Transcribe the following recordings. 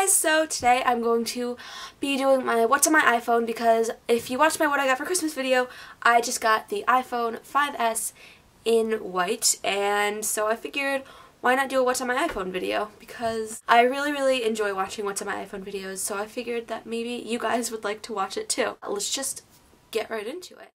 guys, so today I'm going to be doing my what's on my iPhone because if you watched my what I got for Christmas video, I just got the iPhone 5S in white, and so I figured why not do a what's on my iPhone video because I really enjoy watching what's on my iPhone videos, so I figured that maybe you guys would like to watch it too. Let's just get right into it.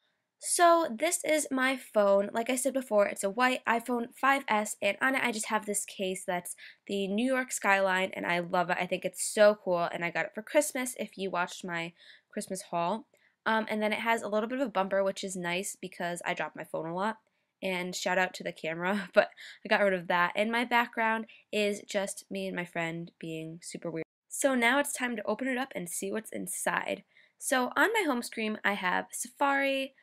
So this is my phone. Like I said before, it's a white iPhone 5S, and on it I just have this case that's the New York skyline, and I love it. I think it's so cool, and I got it for Christmas if you watched my Christmas haul. And then it has a little bit of a bumper, which is nice because I drop my phone a lot, and shout out to the camera, but I got rid of that. And my background is just me and my friend being super weird. So now it's time to open it up and see what's inside. So on my home screen I have Safari,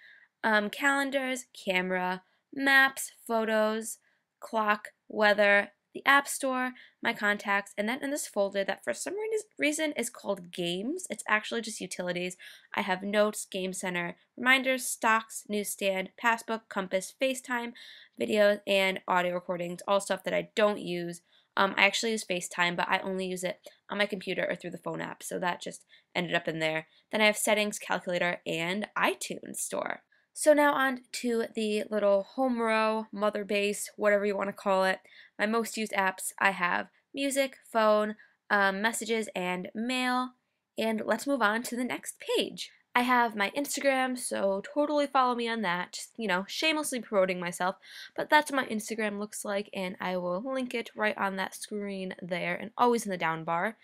calendars, camera, maps, photos, clock, weather, the App Store, my contacts, and then in this folder that for some reason is called Games. It's actually just utilities. I have Notes, Game Center, Reminders, Stocks, Newsstand, Passbook, Compass, FaceTime, videos, and audio recordings, all stuff that I don't use. I actually use FaceTime, but I only use it on my computer or through the phone app, so that just ended up in there. Then I have Settings, Calculator, and iTunes Store. So now on to the little home row, mother base, whatever you want to call it. My most used apps, I have music, phone, messages, and mail. And let's move on to the next page. I have my Instagram, so totally follow me on that. Just, shamelessly promoting myself. But that's what my Instagram looks like, and I will link it right on that screen there and always in the down bar.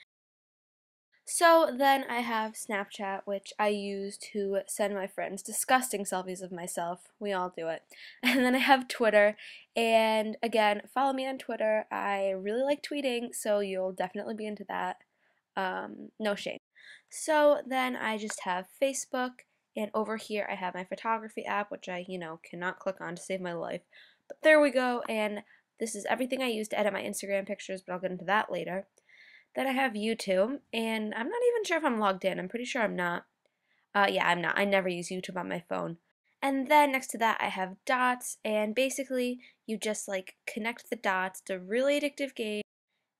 So then I have Snapchat, which I use to send my friends disgusting selfies of myself. We all do it. And then I have Twitter, and again, follow me on Twitter. I really like tweeting, so you'll definitely be into that. No shame. So then I just have Facebook, and over here I have my photography app, which I, cannot click on to save my life. But there we go, and this is everything I use to edit my Instagram pictures, but I'll get into that later. Then I have YouTube, and I'm not even sure if I'm logged in. I'm pretty sure I'm not. Yeah, I'm not. I never use YouTube on my phone. And then next to that I have dots, and basically you just connect the dots. It's a really addictive game.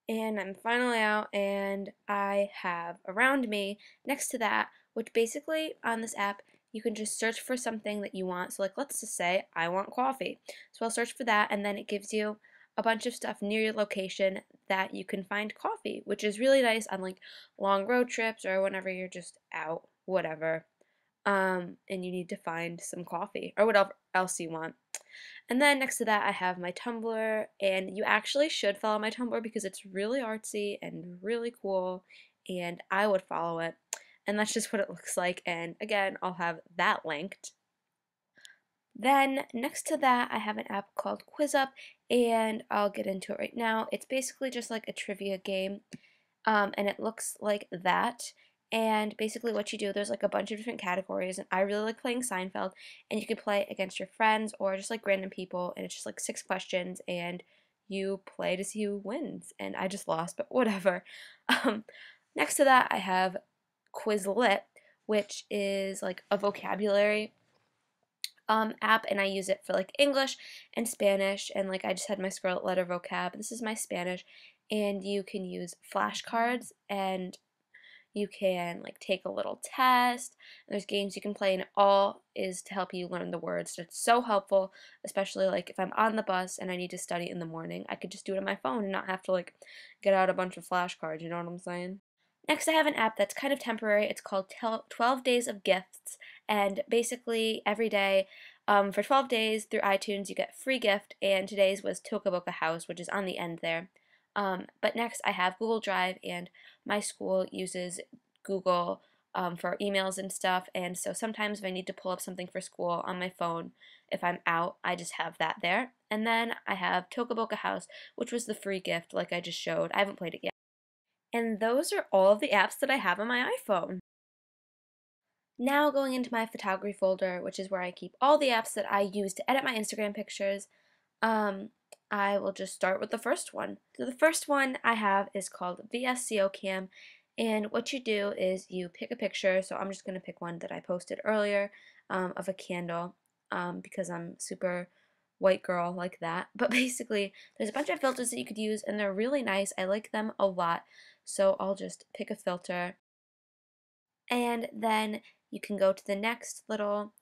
And I'm finally out, and I have Around Me next to that, which basically on this app you can just search for something that you want. So let's just say I want coffee. So I'll search for that, and then it gives you a bunch of stuff near your location that you can find coffee, which is really nice on long road trips or whenever you're just out, whatever, and you need to find some coffee or whatever else you want. And then next to that I have my Tumblr, and you actually should follow my Tumblr because it's really artsy and really cool, and I would follow it. And that's just what it looks like, and again, I'll have that linked. Then next to that I have an app called QuizUp, and I'll get into it right now. It's basically just like a trivia game, and it looks like that. And basically what you do, there's a bunch of different categories, and I really like playing Seinfeld, and you can play against your friends or just random people, and it's just 6 questions, and you play to see who wins. And I just lost, but whatever. Next to that I have Quizlet, which is a vocabulary app, and I use it for English and Spanish, and I just had my Scarlet Letter vocab. This is my Spanish, and you can use flashcards, and you can take a little test, and there's games you can play, and it all is to help you learn the words. So it's so helpful, especially if I'm on the bus and I need to study in the morning. I could just do it on my phone and not have to get out a bunch of flashcards, you know what I'm saying? Next I have an app that's kind of temporary. It's called 12 Days of Gifts, and basically every day for 12 days through iTunes you get a free gift, and today's was TocaBoca House, which is on the end there. But next I have Google Drive, and my school uses Google for emails and stuff, and so sometimes if I need to pull up something for school on my phone, if I'm out, I just have that there. And then I have TocaBoca House, which was the free gift like I just showed. I haven't played it yet. And those are all of the apps that I have on my iPhone. Now going into my photography folder, which is where I keep all the apps that I use to edit my Instagram pictures, I will just start with the first one. So the first one I have is called VSCO Cam, and what you do is you pick a picture. So I'm just going to pick one that I posted earlier of a candle because I'm super white girl like that. But basically there's a bunch of filters that you could use, and they're really nice. I like them a lot. So I'll just pick a filter, and then you can go to the next little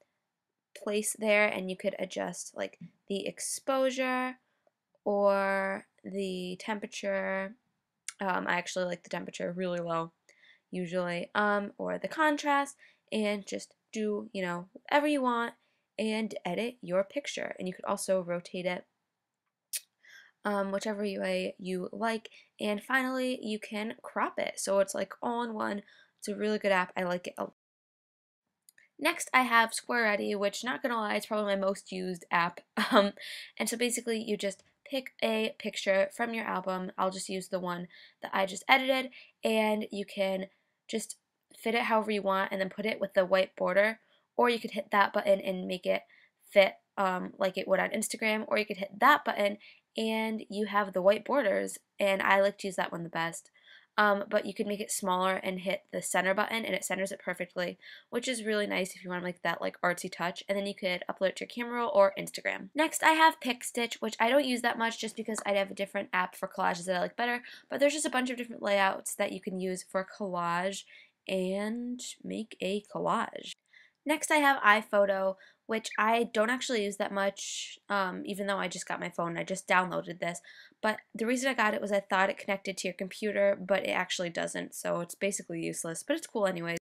place there and you could adjust like the exposure or the temperature. I actually like the temperature really low usually, or the contrast, and just do, you know, whatever you want and edit your picture. And you could also rotate it whichever way you like. And finally, you can crop it. So it's like all in one. It's a really good app. I like it a lot. Next, I have Squareready, which, not gonna lie, is probably my most used app. And so basically, you just pick a picture from your album. I'll just use the one that I just edited, and you can just fit it however you want and then put it with the white border, or you could hit that button and make it fit like it would on Instagram, or you could hit that button and you have the white borders, and I like to use that one the best. But you could make it smaller and hit the center button and it centers it perfectly, which is really nice if you want to make that like artsy touch. And then you could upload it to your camera roll or Instagram. Next, I have PicStitch, which I don't use that much just because I have a different app for collages that I like better, but there's just a bunch of different layouts that you can use for collage and make a collage. Next, I have iPhoto, which I don't actually use that much, even though I just got my phone. I just downloaded this. But the reason I got it was I thought it connected to your computer, but it actually doesn't, so it's basically useless, but it's cool anyway.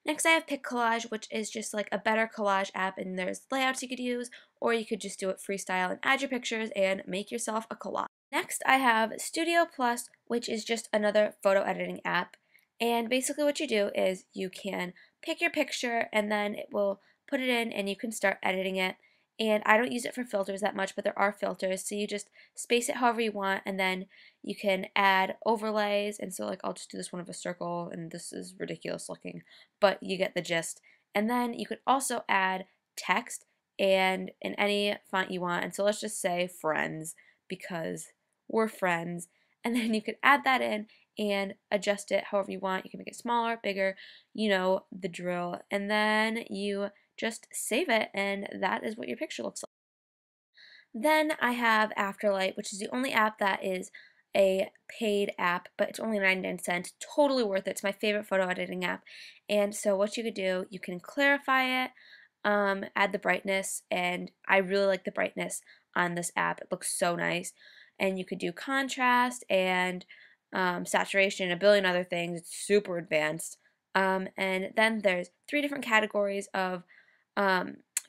Next, I have Pic Collage, which is just like a better collage app, and there's layouts you could use, or you could just do it freestyle and add your pictures and make yourself a collage. Next, I have Studio Plus, which is just another photo editing app. And basically what you do is you can pick your picture and then it will put it in and you can start editing it. And I don't use it for filters that much, but there are filters, so you just space it however you want, and then you can add overlays. And so like I'll just do this one of a circle, and this is ridiculous looking, but you get the gist. And then you could also add text and in any font you want. And so let's just say friends, because we're friends. And then you could add that in and adjust it however you want. You can make it smaller, bigger, you know the drill. And then you just save it, and that is what your picture looks like. Then I have Afterlight, which is the only app that is a paid app, but it's only 99 cents. Totally worth it. It's my favorite photo editing app. And so what you could do, you can clarify it, add the brightness, and I really like the brightness on this app. It looks so nice. And you could do contrast and saturation and a billion other things. It's super advanced. And then there's 3 different categories of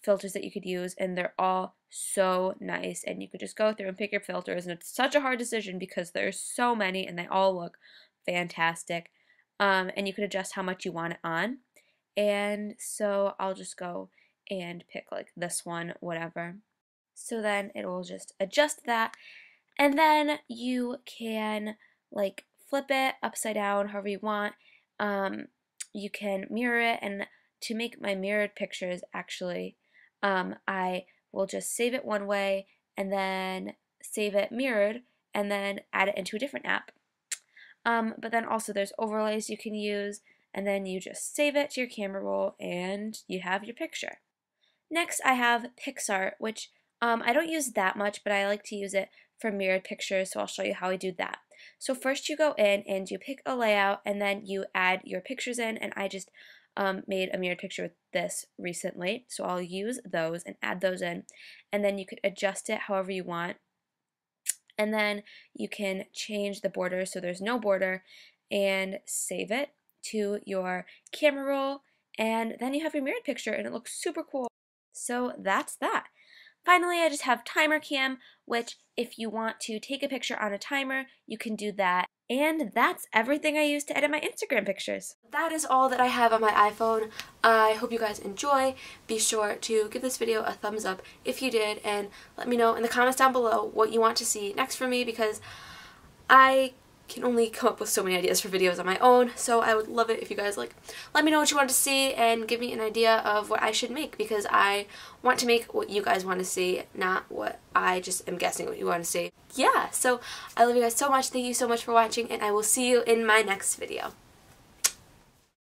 filters that you could use, and they're all so nice. And you could just go through and pick your filters, and it's such a hard decision because there's so many and they all look fantastic. And you could adjust how much you want it on. And so I'll just go and pick like this one, whatever. So then it will just adjust that. And then you can like flip it upside down however you want. You can mirror it, and to make my mirrored pictures actually, I will just save it one way and then save it mirrored and then add it into a different app. But then also there's overlays you can use, and then you just save it to your camera roll and you have your picture. Next I have PicsArt, which I don't use that much, but I like to use it for mirrored pictures, so I'll show you how I do that. So first you go in and you pick a layout, and then you add your pictures in, and I just made a mirrored picture with this recently, so I'll use those and add those in, and then you could adjust it however you want, and then you can change the border so there's no border, and save it to your camera roll, and then you have your mirrored picture, and it looks super cool. So that's that. Finally, I just have TimerCam, which if you want to take a picture on a timer, you can do that. And that's everything I use to edit my Instagram pictures. That is all that I have on my iPhone. I hope you guys enjoy. Be sure to give this video a thumbs up if you did, and let me know in the comments down below what you want to see next from me, because I can only come up with so many ideas for videos on my own, so I would love it if you guys like let me know what you want to see and give me an idea of what I should make, because I want to make what you guys want to see, not what I just am guessing what you want to see. Yeah, so I love you guys so much. Thank you so much for watching, and I will see you in my next video.